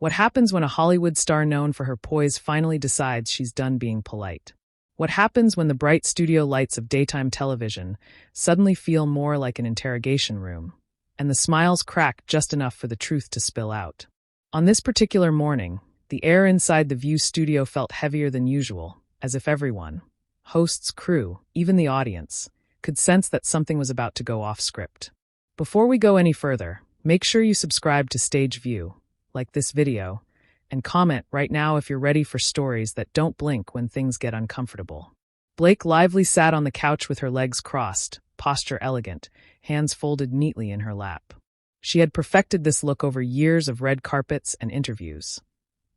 What happens when a Hollywood star known for her poise finally decides she's done being polite? What happens when the bright studio lights of daytime television suddenly feel more like an interrogation room, and the smiles crack just enough for the truth to spill out? On this particular morning, the air inside the View studio felt heavier than usual, as if everyone, hosts, crew, even the audience, could sense that something was about to go off script. Before we go any further, make sure you subscribe to Stage View, like this video, and comment right now if you're ready for stories that don't blink when things get uncomfortable. Blake Lively sat on the couch with her legs crossed, posture elegant, hands folded neatly in her lap. She had perfected this look over years of red carpets and interviews.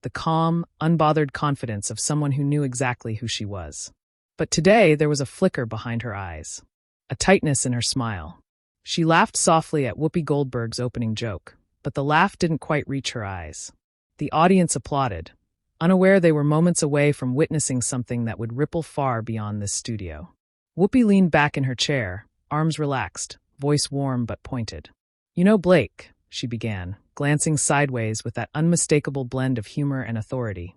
The calm, unbothered confidence of someone who knew exactly who she was. But today there was a flicker behind her eyes, a tightness in her smile. She laughed softly at Whoopi Goldberg's opening joke, but the laugh didn't quite reach her eyes. The audience applauded, unaware they were moments away from witnessing something that would ripple far beyond this studio. Whoopi leaned back in her chair, arms relaxed, voice warm but pointed. "You know, Blake," she began, glancing sideways with that unmistakable blend of humor and authority.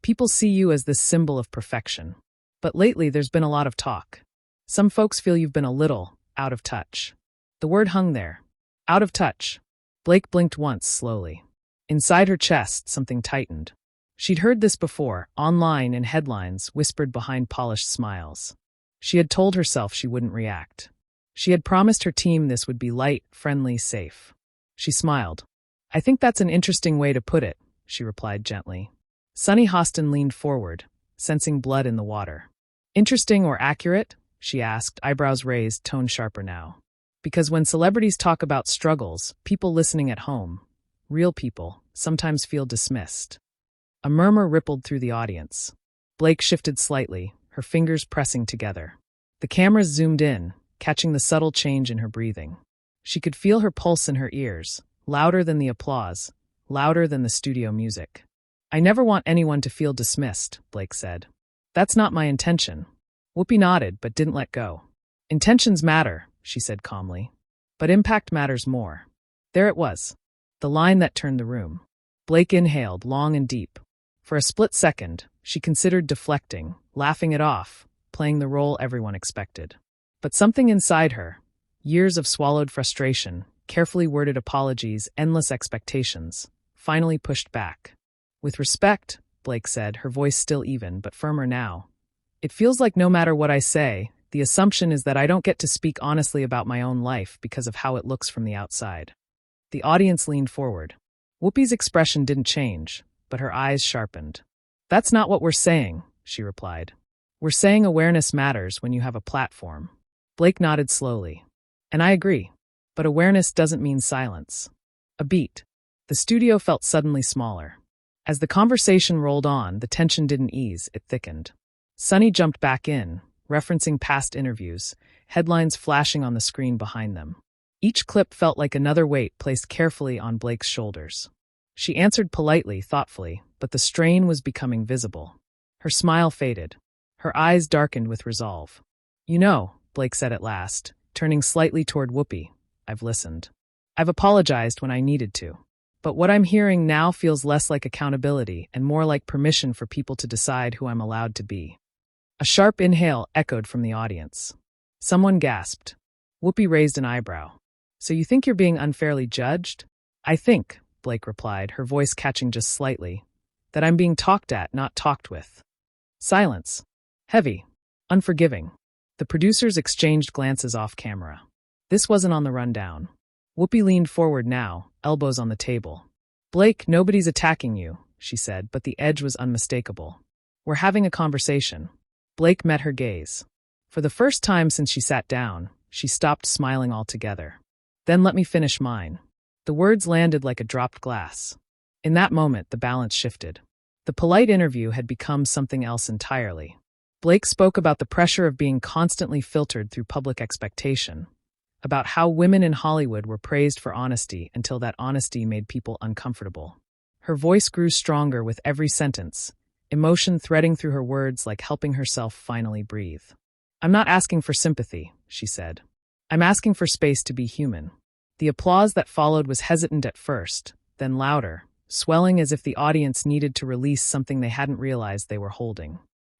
"People see you as this symbol of perfection. But lately there's been a lot of talk. Some folks feel you've been a little out of touch." The word hung there. Out of touch. Blake blinked once, slowly. Inside her chest, something tightened. She'd heard this before, online in headlines, whispered behind polished smiles. She had told herself she wouldn't react. She had promised her team this would be light, friendly, safe. She smiled. "I think that's an interesting way to put it," she replied gently. Sunny Hostin leaned forward, sensing blood in the water. "Interesting or accurate?" she asked, eyebrows raised, tone sharper now. "Because when celebrities talk about struggles, people listening at home, real people, sometimes feel dismissed." A murmur rippled through the audience. Blake shifted slightly, her fingers pressing together. The cameras zoomed in, catching the subtle change in her breathing. She could feel her pulse in her ears, louder than the applause, louder than the studio music. "I never want anyone to feel dismissed," Blake said. "That's not my intention." Whoopi nodded but didn't let go. "Intentions matter," she said calmly. "But impact matters more." There it was. The line that turned the room. Blake inhaled, long and deep. For a split second, she considered deflecting, laughing it off, playing the role everyone expected. But something inside her, years of swallowed frustration, carefully worded apologies, endless expectations, finally pushed back. "With respect," Blake said, her voice still even but firmer now, "it feels like no matter what I say, the assumption is that I don't get to speak honestly about my own life because of how it looks from the outside." The audience leaned forward. Whoopi's expression didn't change, but her eyes sharpened. "That's not what we're saying," she replied. "We're saying awareness matters when you have a platform." Blake nodded slowly. "And I agree. But awareness doesn't mean silence." A beat. The studio felt suddenly smaller. As the conversation rolled on, the tension didn't ease, it thickened. Sunny jumped back in, referencing past interviews, headlines flashing on the screen behind them. Each clip felt like another weight placed carefully on Blake's shoulders. She answered politely, thoughtfully, but the strain was becoming visible. Her smile faded. Her eyes darkened with resolve. "You know," Blake said at last, turning slightly toward Whoopi, "I've listened. I've apologized when I needed to. But what I'm hearing now feels less like accountability and more like permission for people to decide who I'm allowed to be." A sharp inhale echoed from the audience. Someone gasped. Whoopi raised an eyebrow. "So you think you're being unfairly judged?" "I think," Blake replied, her voice catching just slightly, "that I'm being talked at, not talked with." Silence. Heavy. Unforgiving. The producers exchanged glances off camera. This wasn't on the rundown. Whoopi leaned forward now, elbows on the table. "Blake, nobody's attacking you," she said, but the edge was unmistakable. "We're having a conversation." Blake met her gaze. For the first time since she sat down, she stopped smiling altogether. "Then let me finish mine." The words landed like a dropped glass. In that moment, the balance shifted. The polite interview had become something else entirely. Blake spoke about the pressure of being constantly filtered through public expectation, about how women in Hollywood were praised for honesty until that honesty made people uncomfortable. Her voice grew stronger with every sentence, emotion threading through her words like helping herself finally breathe. "I'm not asking for sympathy," she said. "I'm asking for space to be human." The applause that followed was hesitant at first, then louder, swelling as if the audience needed to release something they hadn't realized they were holding.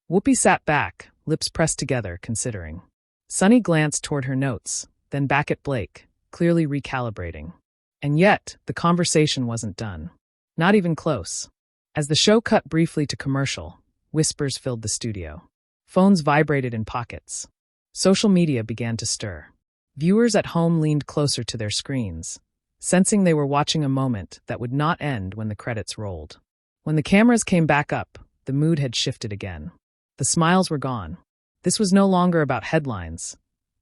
Whoopi sat back, lips pressed together, considering. Sunny glanced toward her notes, then back at Blake, clearly recalibrating. And yet, the conversation wasn't done. Not even close. As the show cut briefly to commercial, whispers filled the studio. Phones vibrated in pockets. Social media began to stir. Viewers at home leaned closer to their screens, sensing they were watching a moment that would not end when the credits rolled. When the cameras came back up, the mood had shifted again. The smiles were gone. This was no longer about headlines.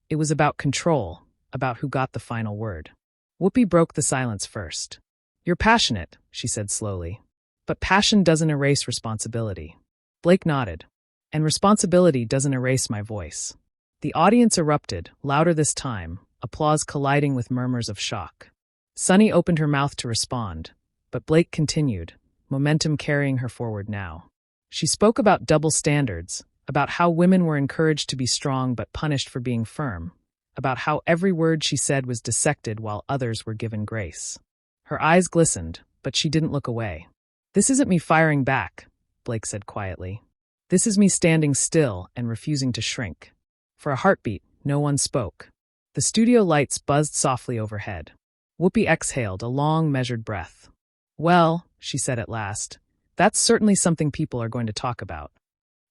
It was about control, about who got the final word. Whoopi broke the silence first. "You're passionate," she said slowly. "But passion doesn't erase responsibility." Blake nodded. "And responsibility doesn't erase my voice." The audience erupted, louder this time, applause colliding with murmurs of shock. Sunny opened her mouth to respond, but Blake continued, momentum carrying her forward now. She spoke about double standards, about how women were encouraged to be strong but punished for being firm, about how every word she said was dissected while others were given grace. Her eyes glistened, but she didn't look away. "This isn't me firing back," Blake said quietly. "This is me standing still and refusing to shrink." For a heartbeat, no one spoke. The studio lights buzzed softly overhead. Whoopi exhaled a long, measured breath. "Well," she said at last, "that's certainly something people are going to talk about."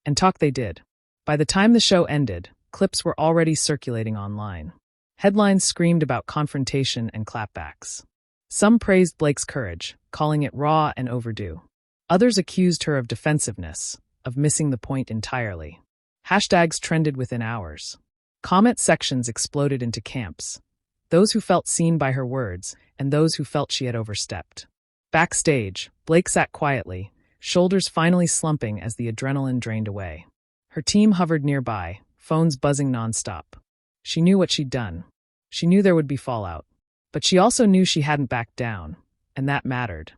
And talk they did. By the time the show ended, clips were already circulating online. Headlines screamed about confrontation and clapbacks. Some praised Blake's courage, calling it raw and overdue. Others accused her of defensiveness, of missing the point entirely. Hashtags trended within hours. Comment sections exploded into camps. Those who felt seen by her words, and those who felt she had overstepped. Backstage, Blake sat quietly, shoulders finally slumping as the adrenaline drained away. Her team hovered nearby, phones buzzing nonstop. She knew what she'd done. She knew there would be fallout. But she also knew she hadn't backed down, and that mattered.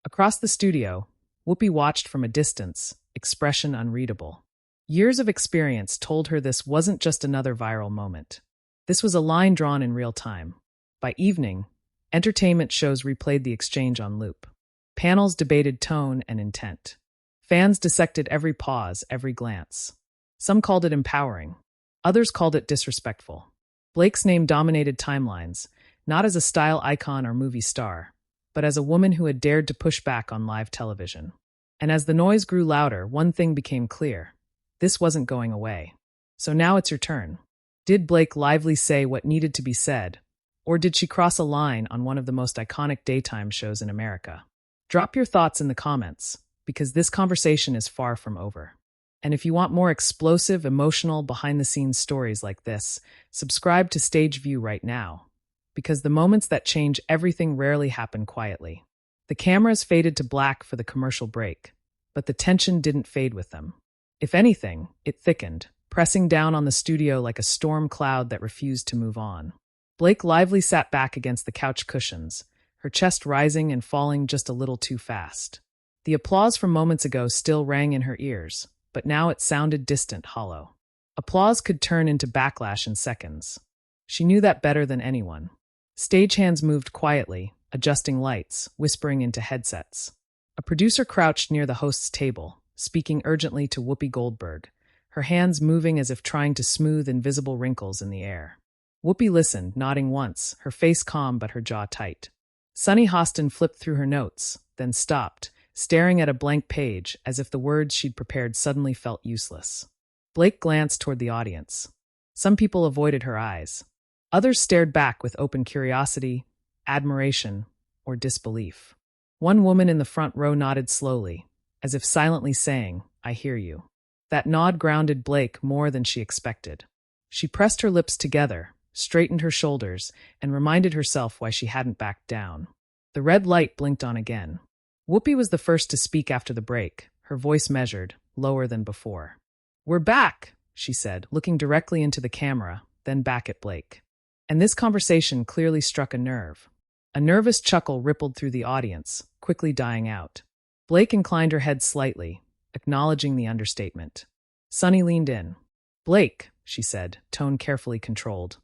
Across the studio, Whoopi watched from a distance, expression unreadable. Years of experience told her this wasn't just another viral moment. This was a line drawn in real time. By evening, entertainment shows replayed the exchange on loop. Panels debated tone and intent. Fans dissected every pause, every glance. Some called it empowering. Others called it disrespectful. Blake's name dominated timelines, not as a style icon or movie star, but as a woman who had dared to push back on live television. And as the noise grew louder, one thing became clear. This wasn't going away. So now it's your turn. Did Blake lively say what needed to be said, or did she cross a line on one of the most iconic daytime shows in America? Drop your thoughts in the comments, because this conversation is far from over. And if you want more explosive, emotional, behind-the-scenes stories like this, subscribe to Stage View right now, because the moments that change everything rarely happen quietly. The cameras faded to black for the commercial break, but the tension didn't fade with them. If anything, it thickened, pressing down on the studio like a storm cloud that refused to move on. Blake lively sat back against the couch cushions, her chest rising and falling just a little too fast. The applause from moments ago still rang in her ears, but now it sounded distant, hollow. Applause could turn into backlash in seconds. She knew that better than anyone. Stagehands moved quietly, adjusting lights, whispering into headsets. A producer crouched near the host's table, speaking urgently to Whoopi Goldberg, her hands moving as if trying to smooth invisible wrinkles in the air. Whoopi listened, nodding once, her face calm but her jaw tight. Sunny Hostin flipped through her notes, then stopped, staring at a blank page as if the words she'd prepared suddenly felt useless. Blake glanced toward the audience. Some people avoided her eyes. Others stared back with open curiosity, admiration, or disbelief. One woman in the front row nodded slowly, as if silently saying, "I hear you." That nod grounded Blake more than she expected. She pressed her lips together, straightened her shoulders, and reminded herself why she hadn't backed down. The red light blinked on again. Whoopi was the first to speak after the break, her voice measured, lower than before. "We're back," she said, looking directly into the camera, then back at Blake. And this conversation clearly struck a nerve. A nervous chuckle rippled through the audience, quickly dying out. Blake inclined her head slightly, acknowledging the understatement. Sunny leaned in. "Blake," she said, tone carefully controlled,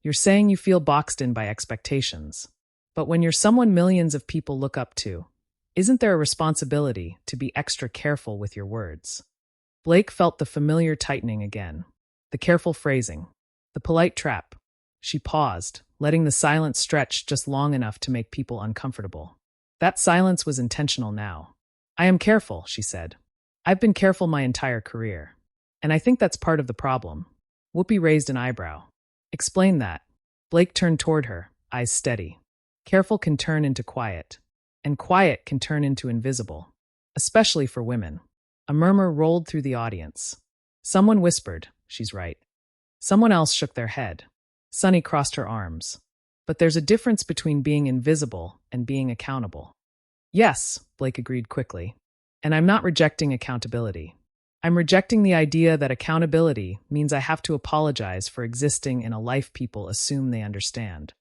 "you're saying you feel boxed in by expectations. But when you're someone millions of people look up to, Isn't there a responsibility to be extra careful with your words? Blake felt the familiar tightening again. The careful phrasing. The polite trap. She paused, letting the silence stretch just long enough to make people uncomfortable. That silence was intentional now. I am careful, she said. I've been careful my entire career. And I think that's part of the problem. Whoopi raised an eyebrow. Explain that. Blake turned toward her, eyes steady. Careful can turn into quiet. And quiet can turn into invisible. Especially for women. A murmur rolled through the audience. Someone whispered, she's right. Someone else shook their head. Sunny crossed her arms. But there's a difference between being invisible and being accountable. Yes, Blake agreed quickly. And I'm not rejecting accountability. I'm rejecting the idea that accountability means I have to apologize for existing in a life people assume they understand.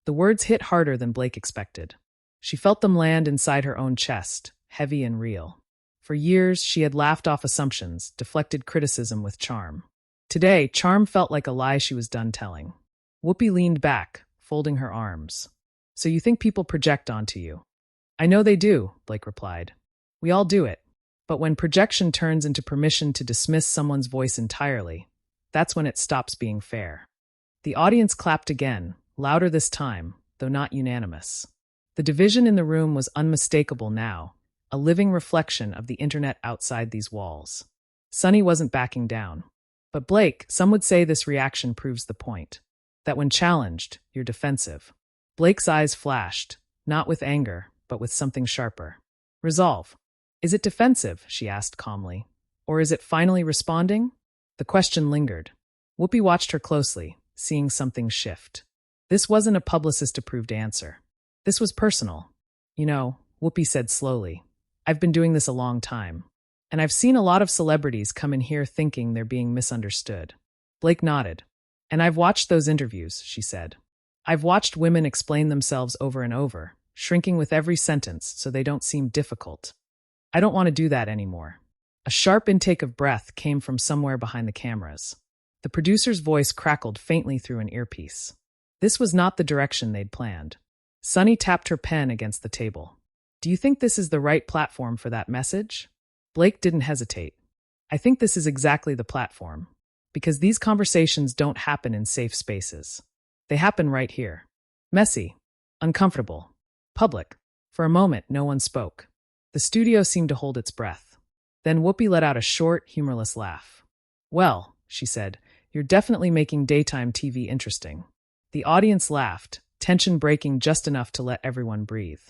The words hit harder than Blake expected. She felt them land inside her own chest, heavy and real. For years, she had laughed off assumptions, deflected criticism with charm. Today, charm felt like a lie she was done telling. Whoopi leaned back, folding her arms. So you think people project onto you? I know they do, Blake replied. We all do it. But when projection turns into permission to dismiss someone's voice entirely, that's when it stops being fair. The audience clapped again, louder this time, though not unanimous. The division in the room was unmistakable now, a living reflection of the internet outside these walls. Sunny wasn't backing down. But Blake, some would say this reaction proves the point. That when challenged, you're defensive. Blake's eyes flashed, not with anger, but with something sharper. Resolve. Is it defensive, she asked calmly. Or is it finally responding? The question lingered. Whoopi watched her closely, seeing something shift. This wasn't a publicist-approved answer. This was personal. You know, Whoopi said slowly, I've been doing this a long time. And I've seen a lot of celebrities come in here thinking they're being misunderstood. Blake nodded. And I've watched those interviews, she said. I've watched women explain themselves over and over, shrinking with every sentence so they don't seem difficult. I don't want to do that anymore. A sharp intake of breath came from somewhere behind the cameras. The producer's voice crackled faintly through an earpiece. This was not the direction they'd planned. Sunny tapped her pen against the table. Do you think this is the right platform for that message? Blake didn't hesitate. I think this is exactly the platform. Because these conversations don't happen in safe spaces. They happen right here. Messy. Uncomfortable. Public. For a moment, no one spoke. The studio seemed to hold its breath. Then Whoopi let out a short, humorless laugh. Well, she said, you're definitely making daytime TV interesting. The audience laughed, tension breaking just enough to let everyone breathe.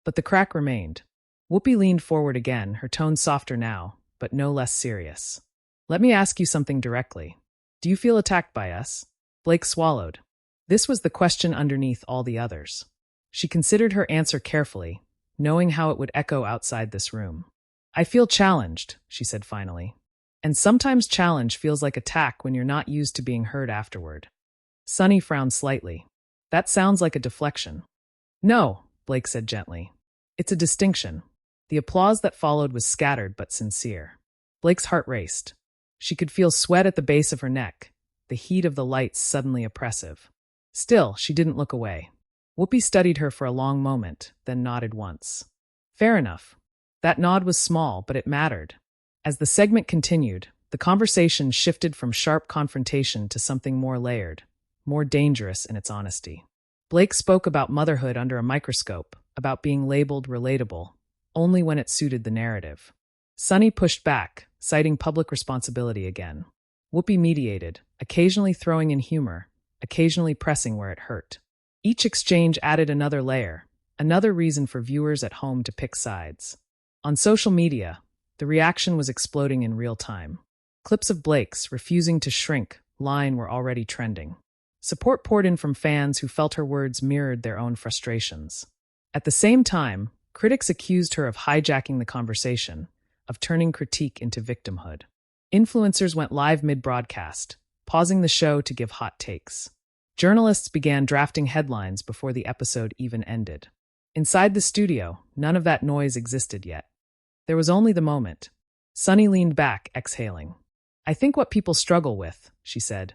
But the crack remained. Whoopi leaned forward again, her tone softer now, but no less serious. Let me ask you something directly. Do you feel attacked by us? Blake swallowed. This was the question underneath all the others. She considered her answer carefully, knowing how it would echo outside this room. I feel challenged, she said finally. And sometimes challenge feels like attack when you're not used to being heard afterward. Sunny frowned slightly. That sounds like a deflection. No, Blake said gently. It's a distinction. The applause that followed was scattered but sincere. Blake's heart raced. She could feel sweat at the base of her neck, the heat of the lights suddenly oppressive. Still, she didn't look away. Whoopi studied her for a long moment, then nodded once. Fair enough. That nod was small, but it mattered. As the segment continued, the conversation shifted from sharp confrontation to something more layered, more dangerous in its honesty. Blake spoke about motherhood under a microscope, about being labeled relatable, only when it suited the narrative. Sunny pushed back, citing public responsibility again. Whoopi mediated, occasionally throwing in humor, occasionally pressing where it hurt. Each exchange added another layer, another reason for viewers at home to pick sides. On social media, the reaction was exploding in real time. Clips of Blake's refusing to shrink line were already trending. Support poured in from fans who felt her words mirrored their own frustrations. At the same time, critics accused her of hijacking the conversation, of turning critique into victimhood. Influencers went live mid-broadcast, pausing the show to give hot takes. Journalists began drafting headlines before the episode even ended. Inside the studio, none of that noise existed yet. There was only the moment. Sunny leaned back, exhaling. I think what people struggle with, she said,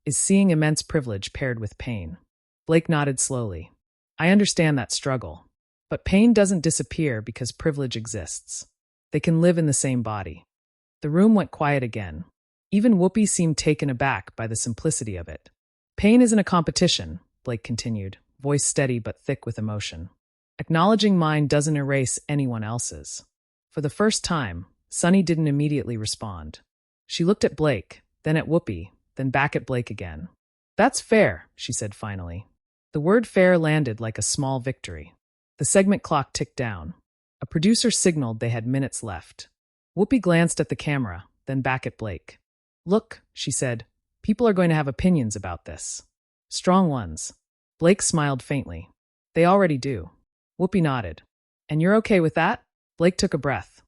is seeing immense privilege paired with pain. Blake nodded slowly. I understand that struggle. But pain doesn't disappear because privilege exists. They can live in the same body. The room went quiet again. Even Whoopi seemed taken aback by the simplicity of it. Pain isn't a competition, Blake continued, voice steady but thick with emotion. Acknowledging mine doesn't erase anyone else's. For the first time, Sunny didn't immediately respond. She looked at Blake, then at Whoopi, then back at Blake again. That's fair, she said finally. The word fair landed like a small victory. The segment clock ticked down. A producer signaled they had minutes left. Whoopi glanced at the camera, then back at Blake. Look, she said, people are going to have opinions about this. Strong ones. Blake smiled faintly. They already do. Whoopi nodded. And you're okay with that? Blake took a breath.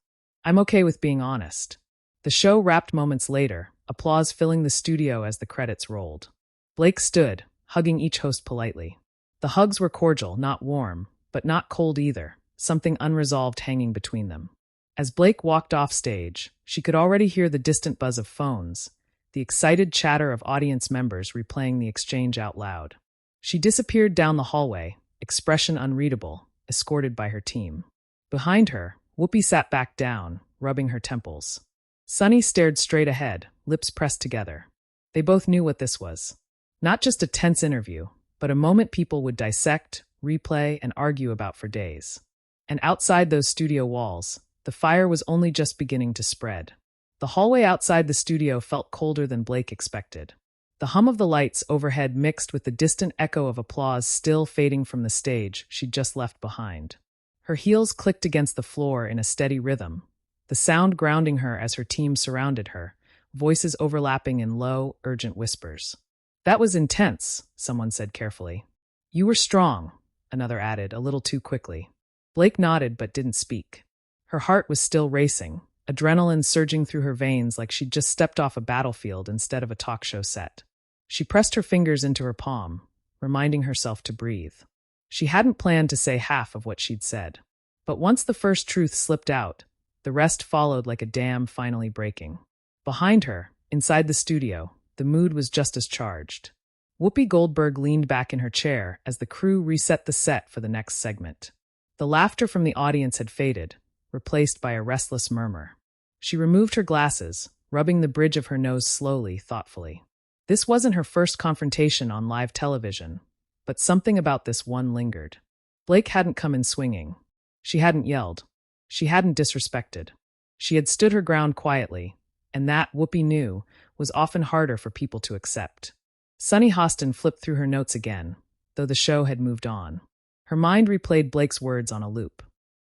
I'm okay with being honest. The show wrapped moments later, applause filling the studio as the credits rolled. Blake stood, hugging each host politely. The hugs were cordial, not warm, but not cold either, something unresolved hanging between them. As Blake walked off stage, she could already hear the distant buzz of phones, the excited chatter of audience members replaying the exchange out loud. She disappeared down the hallway, expression unreadable, escorted by her team. Behind her, Whoopi sat back down, rubbing her temples. Sunny stared straight ahead, lips pressed together. They both knew what this was. Not just a tense interview, but a moment people would dissect, replay, and argue about for days. And outside those studio walls, the fire was only just beginning to spread. The hallway outside the studio felt colder than Blake expected. The hum of the lights overhead mixed with the distant echo of applause still fading from the stage she'd just left behind. Her heels clicked against the floor in a steady rhythm, the sound grounding her as her team surrounded her, voices overlapping in low, urgent whispers. That was intense, someone said carefully. You were strong, another added, a little too quickly. Blake nodded but didn't speak. Her heart was still racing, adrenaline surging through her veins like she'd just stepped off a battlefield instead of a talk show set. She pressed her fingers into her palm, reminding herself to breathe. She hadn't planned to say half of what she'd said. But once the first truth slipped out, the rest followed like a dam finally breaking. Behind her, inside the studio, the mood was just as charged. Whoopi Goldberg leaned back in her chair as the crew reset the set for the next segment. The laughter from the audience had faded, replaced by a restless murmur. She removed her glasses, rubbing the bridge of her nose slowly, thoughtfully. This wasn't her first confrontation on live television, but something about this one lingered. Blake hadn't come in swinging. She hadn't yelled. She hadn't disrespected. She had stood her ground quietly, and that, Whoopi knew, was often harder for people to accept. Sunny Hostin flipped through her notes again, though the show had moved on. Her mind replayed Blake's words on a loop.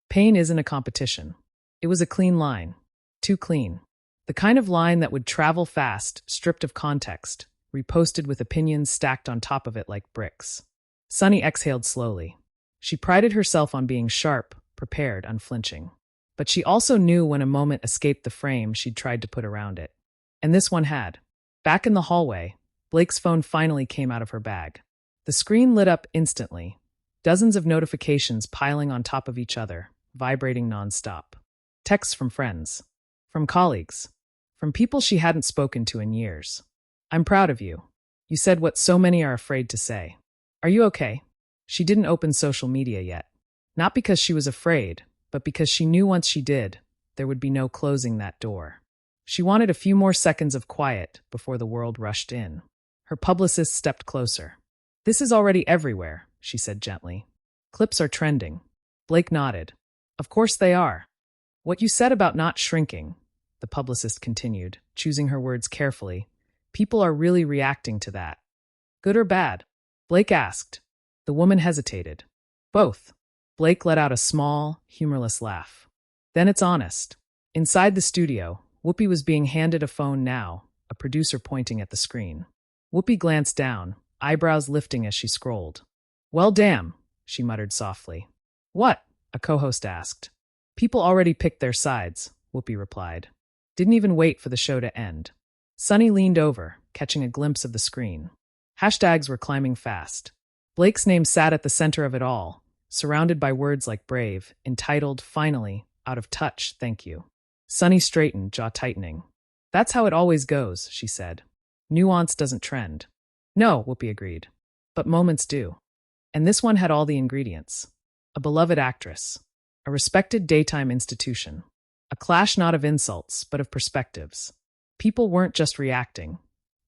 Pain isn't a competition. It was a clean line. Too clean. The kind of line that would travel fast, stripped of context, reposted with opinions stacked on top of it like bricks. Sunny exhaled slowly. She prided herself on being sharp, prepared, unflinching. But she also knew when a moment escaped the frame she'd tried to put around it. And this one had. Back in the hallway, Blake's phone finally came out of her bag. The screen lit up instantly, dozens of notifications piling on top of each other, vibrating nonstop. Texts from friends, from colleagues, from people she hadn't spoken to in years. I'm proud of you. You said what so many are afraid to say. Are you okay? She didn't open social media yet. Not because she was afraid, but because she knew once she did, there would be no closing that door. She wanted a few more seconds of quiet before the world rushed in. Her publicist stepped closer. This is already everywhere, she said gently. Clips are trending. Blake nodded. Of course they are. What you said about not shrinking, the publicist continued, choosing her words carefully. People are really reacting to that. Good or bad? Blake asked. The woman hesitated. Both. Blake let out a small, humorless laugh. Then it's honest. Inside the studio, Whoopi was being handed a phone now, a producer pointing at the screen. Whoopi glanced down, eyebrows lifting as she scrolled. Well, damn, she muttered softly. What? A co-host asked. People already picked their sides, Whoopi replied. Didn't even wait for the show to end. Sunny leaned over, catching a glimpse of the screen. Hashtags were climbing fast. Blake's name sat at the center of it all, surrounded by words like brave, entitled, finally, out of touch, thank you. Sunny straightened, jaw tightening. That's how it always goes, she said. Nuance doesn't trend. No, Whoopi agreed. But moments do. And this one had all the ingredients. a beloved actress, a respected daytime institution. A clash not of insults, but of perspectives. People weren't just reacting.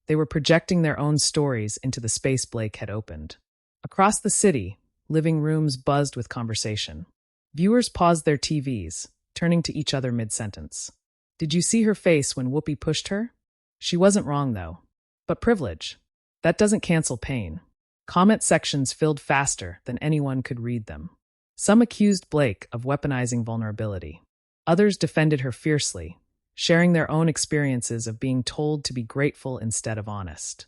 They were projecting their own stories into the space Blake had opened. Across the city, living rooms buzzed with conversation. Viewers paused their TVs, turning to each other mid-sentence. Did you see her face when Whoopi pushed her? She wasn't wrong, though. But privilege. That doesn't cancel pain. Comment sections filled faster than anyone could read them. Some accused Blake of weaponizing vulnerability. Others defended her fiercely, sharing their own experiences of being told to be grateful instead of honest.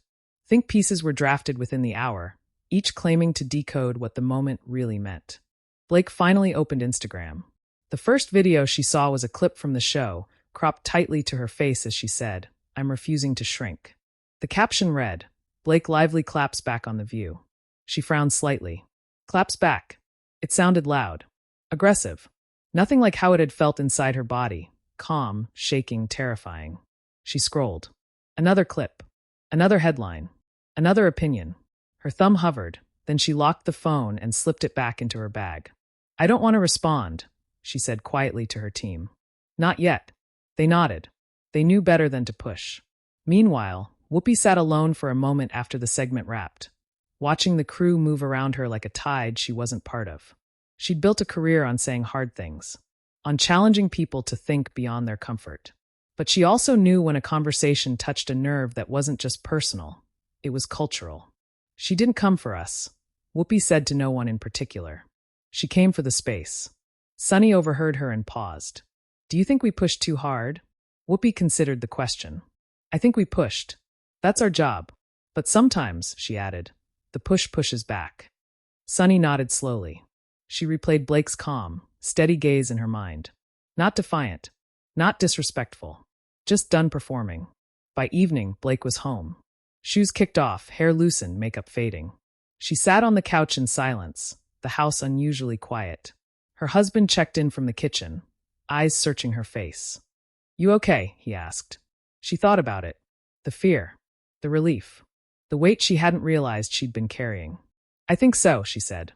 Think pieces were drafted within the hour, each claiming to decode what the moment really meant. Blake finally opened Instagram. The first video she saw was a clip from the show, cropped tightly to her face as she said, "I'm refusing to shrink." The caption read, "Blake lively claps back on the view." She frowned slightly. Claps back. It sounded loud. Aggressive. Nothing like how it had felt inside her body. Calm, shaking, terrifying. She scrolled. Another clip. Another headline. Another opinion. Her thumb hovered, then she locked the phone and slipped it back into her bag. "I don't want to respond," she said quietly to her team. "Not yet." They nodded. They knew better than to push. Meanwhile, Whoopi sat alone for a moment after the segment wrapped, watching the crew move around her like a tide she wasn't part of. She'd built a career on saying hard things, on challenging people to think beyond their comfort. But she also knew when a conversation touched a nerve that wasn't just personal, it was cultural. "She didn't come for us," Whoopi said to no one in particular. "She came for the space." Sunny overheard her and paused. "Do you think we pushed too hard?" Whoopi considered the question. "I think we pushed. That's our job. But sometimes," she added, "the push pushes back." Sunny nodded slowly. She replayed Blake's calm, steady gaze in her mind. Not defiant, not disrespectful, just done performing. By evening, Blake was home. Shoes kicked off, hair loosened, makeup fading. She sat on the couch in silence, the house unusually quiet. Her husband checked in from the kitchen, eyes searching her face. "You okay?" he asked. She thought about it. The fear, the relief, the weight she hadn't realized she'd been carrying. "I think so," she said.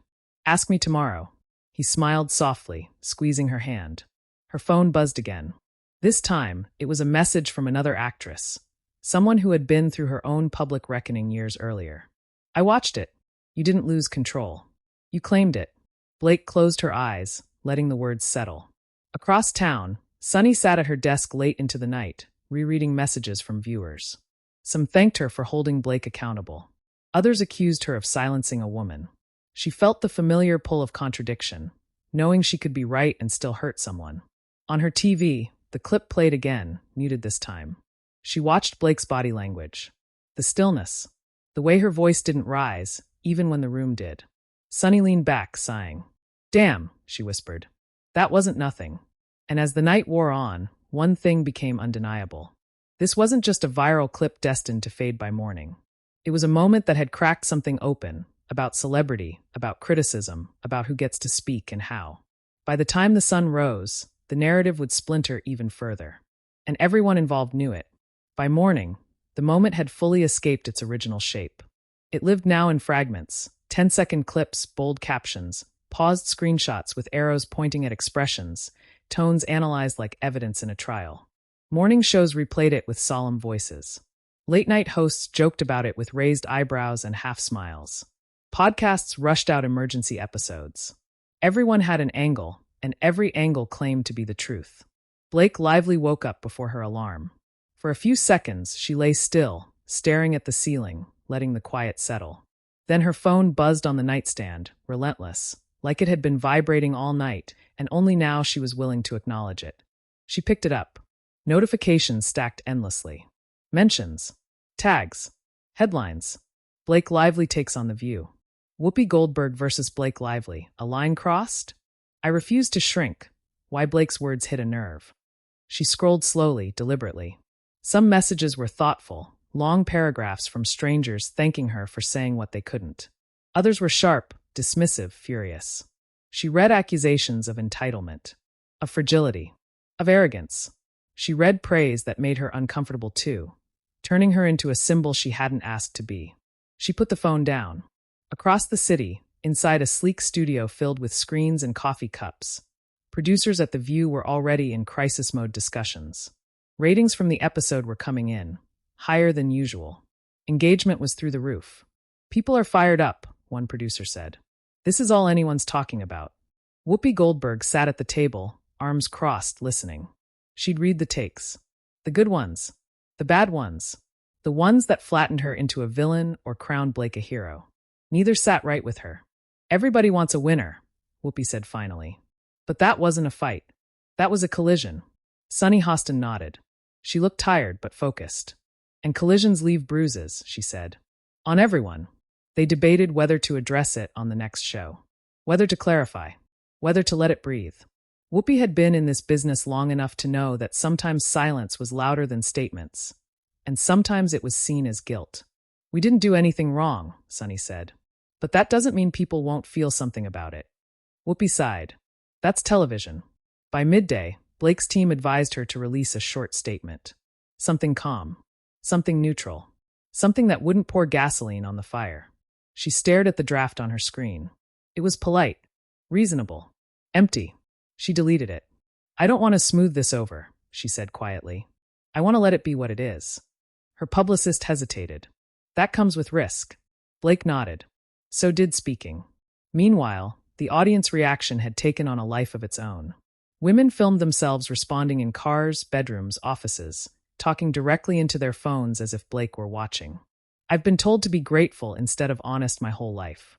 "Ask me tomorrow." He smiled softly, squeezing her hand. Her phone buzzed again. This time, it was a message from another actress, someone who had been through her own public reckoning years earlier. "I watched it. You didn't lose control. You claimed it." Blake closed her eyes, letting the words settle. Across town, Sunny sat at her desk late into the night, rereading messages from viewers. Some thanked her for holding Blake accountable. Others accused her of silencing a woman. She felt the familiar pull of contradiction, knowing she could be right and still hurt someone. On her TV, the clip played again, muted this time. She watched Blake's body language. The stillness. The way her voice didn't rise, even when the room did. Sunny leaned back, sighing. "Damn," she whispered. "That wasn't nothing." And as the night wore on, one thing became undeniable. This wasn't just a viral clip destined to fade by morning. It was a moment that had cracked something open, about celebrity, about criticism, about who gets to speak and how. By the time the sun rose, the narrative would splinter even further. And everyone involved knew it. By morning, the moment had fully escaped its original shape. It lived now in fragments, 10-second clips, bold captions, paused screenshots with arrows pointing at expressions, tones analyzed like evidence in a trial. Morning shows replayed it with solemn voices. Late-night hosts joked about it with raised eyebrows and half-smiles. Podcasts rushed out emergency episodes. Everyone had an angle, and every angle claimed to be the truth. Blake lively woke up before her alarm. For a few seconds, she lay still, staring at the ceiling, letting the quiet settle. Then her phone buzzed on the nightstand, relentless, like it had been vibrating all night, and only now she was willing to acknowledge it. She picked it up. Notifications stacked endlessly. Mentions. Tags. Headlines. Blake Lively takes on the view. Whoopi Goldberg versus Blake Lively. A line crossed? I refuse to shrink. Why Blake's words hit a nerve. She scrolled slowly, deliberately. Some messages were thoughtful, long paragraphs from strangers thanking her for saying what they couldn't. Others were sharp, dismissive, furious. She read accusations of entitlement, of fragility, of arrogance. She read praise that made her uncomfortable too, turning her into a symbol she hadn't asked to be. She put the phone down. Across the city, inside a sleek studio filled with screens and coffee cups. Producers at The View were already in crisis mode discussions. Ratings from the episode were coming in, higher than usual. Engagement was through the roof. "People are fired up," one producer said. "This is all anyone's talking about." Whoopi Goldberg sat at the table, arms crossed, listening. She'd read the takes. The good ones. The bad ones. The ones that flattened her into a villain or crowned Blake a hero. Neither sat right with her. "Everybody wants a winner," Whoopi said finally. But that wasn't a fight. That was a collision. Sunny Hostin nodded. She looked tired but focused. "And collisions leave bruises," she said. "On everyone." They debated whether to address it on the next show. Whether to clarify. Whether to let it breathe. Whoopi had been in this business long enough to know that sometimes silence was louder than statements. And sometimes it was seen as guilt. "We didn't do anything wrong," Sunny said. "But that doesn't mean people won't feel something about it." Whoopi sighed. That's television. By midday, Blake's team advised her to release a short statement. Something calm. Something neutral. Something that wouldn't pour gasoline on the fire. She stared at the draft on her screen. It was polite. Reasonable. Empty. She deleted it. "I don't want to smooth this over," she said quietly. "I want to let it be what it is." Her publicist hesitated. "That comes with risk." Blake nodded. So did speaking. Meanwhile, the audience reaction had taken on a life of its own. Women filmed themselves responding in cars, bedrooms, offices, talking directly into their phones as if Blake were watching. "I've been told to be grateful instead of honest my whole life."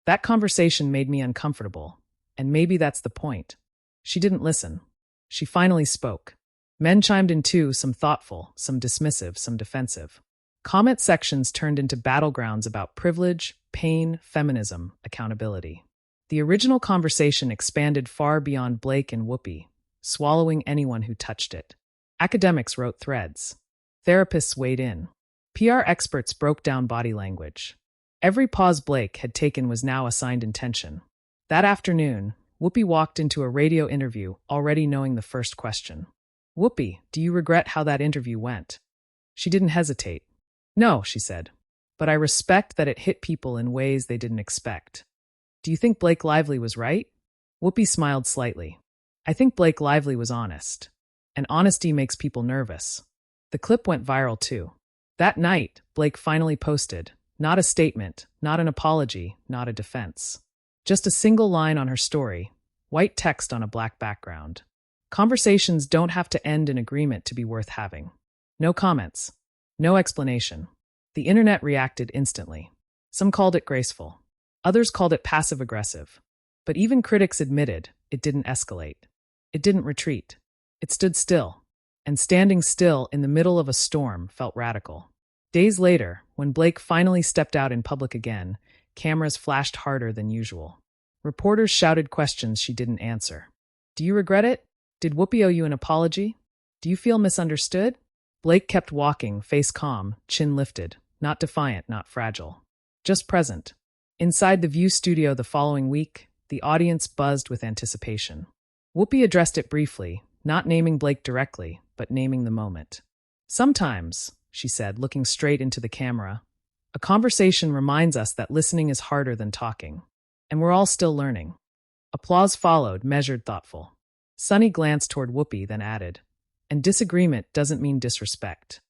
That conversation made me uncomfortable, and maybe that's the point. She didn't listen. She finally spoke. Men chimed in too, some thoughtful, some dismissive, some defensive. Comment sections turned into battlegrounds about privilege, pain, feminism, accountability. The original conversation expanded far beyond Blake and Whoopi, swallowing anyone who touched it. Academics wrote threads. Therapists weighed in. PR experts broke down body language. Every pause Blake had taken was now assigned intention. That afternoon, Whoopi walked into a radio interview already knowing the first question. "Whoopi, do you regret how that interview went?" She didn't hesitate. "No," she said, "but I respect that it hit people in ways they didn't expect." "Do you think Blake Lively was right?" Whoopi smiled slightly. "I think Blake Lively was honest. And honesty makes people nervous." The clip went viral too. That night, Blake finally posted, not a statement, not an apology, not a defense. Just a single line on her story, white text on a black background. Conversations don't have to end in agreement to be worth having. No comments. No explanation. The internet reacted instantly. Some called it graceful. Others called it passive-aggressive. But even critics admitted it didn't escalate. It didn't retreat. It stood still. And standing still in the middle of a storm felt radical. Days later, when Blake finally stepped out in public again, cameras flashed harder than usual. Reporters shouted questions she didn't answer. "Do you regret it? Did Whoopi owe you an apology? Do you feel misunderstood?" Blake kept walking, face calm, chin lifted, not defiant, not fragile. Just present. Inside the View studio the following week, the audience buzzed with anticipation. Whoopi addressed it briefly, not naming Blake directly, but naming the moment. "Sometimes," she said, looking straight into the camera, "a conversation reminds us that listening is harder than talking. And we're all still learning." Applause followed, measured, thoughtful. Sunny glanced toward Whoopi, then added, "And disagreement doesn't mean disrespect."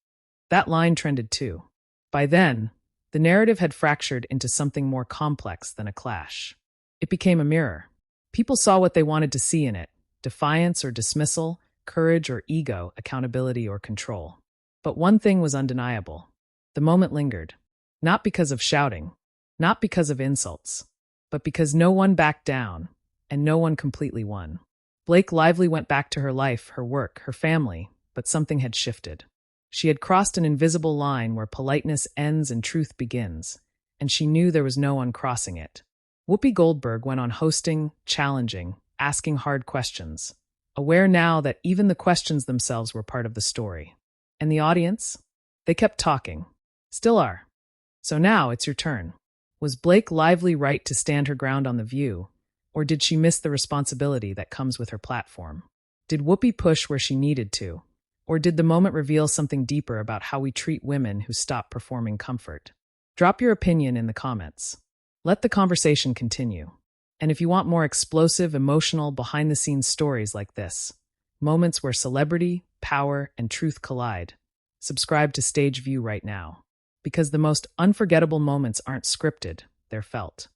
That line trended too. By then, the narrative had fractured into something more complex than a clash. It became a mirror. People saw what they wanted to see in it: defiance or dismissal, courage or ego, accountability or control. But one thing was undeniable. The moment lingered. Not because of shouting, not because of insults, but because no one backed down, and no one completely won. Blake Lively went back to her life, her work, her family, but something had shifted. She had crossed an invisible line where politeness ends and truth begins, and she knew there was no one crossing it. Whoopi Goldberg went on hosting, challenging, asking hard questions, aware now that even the questions themselves were part of the story. And the audience? They kept talking. Still are. So now it's your turn. Was Blake Lively right to stand her ground on The View, or did she miss the responsibility that comes with her platform? Did Whoopi push where she needed to, or did the moment reveal something deeper about how we treat women who stop performing comfort? Drop your opinion in the comments. Let the conversation continue. And if you want more explosive, emotional, behind-the-scenes stories like this, moments where celebrity, power, and truth collide, subscribe to Stage View right now. Because the most unforgettable moments aren't scripted, they're felt.